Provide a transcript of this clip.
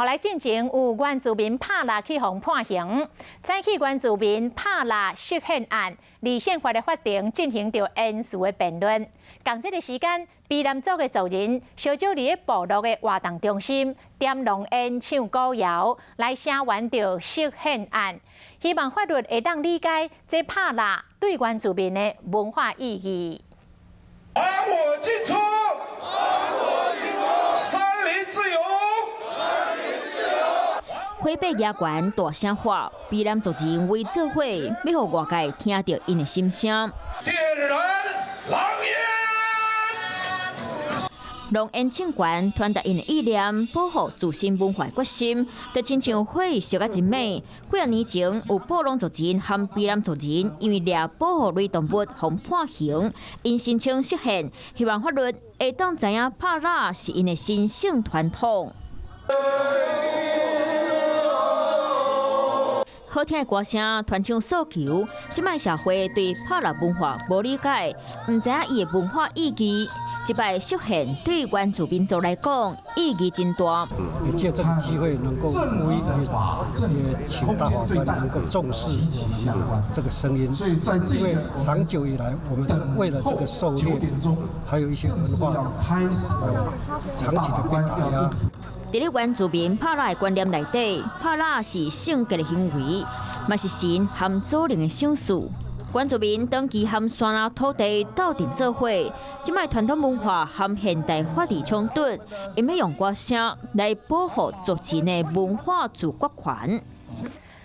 后来进前有原住民拍蜡去互判刑，再去原住民拍蜡涉嫌案，离宪法的法庭进行着延续的辩论。同这个时间，卑南族的族人烧酒伫部落的活动中心点浓烟、唱歌谣，来声援着涉嫌案，希望法律会当理解这拍蜡对原住民的文化意义。还我进出，山林自由。 花白野原大声喊，卑南族人为做伙，要互外界听到因的心声。点燃狼烟，龙烟庆管传达因的意念，保护自身文化决心，就亲像火烧啊真美。几啊年前，有布农族人和卑南族人因为掠保护类动物，被判刑，因申请释宪，希望法律会当知影拍蜡是因的神圣传统。 好听的歌声，传唱诉求。即摆社会对拍蜡文化无理解，唔知影伊的文化意义。即摆实现对原住民族来讲意义真大。也借这个机会，能够也请大法官能够重视我们这个声音，因为长久以来，我们是为了这个狩猎，还有一些文化，长期的被打压。 伫咧原住民拍蜡的观念内底，拍蜡是性格的行为，嘛是神和祖灵的赏赐。原住民长期和山林土地斗阵做伙，即摆传统文化和现代法治冲突，因要用歌声来保护族群的文化自决权。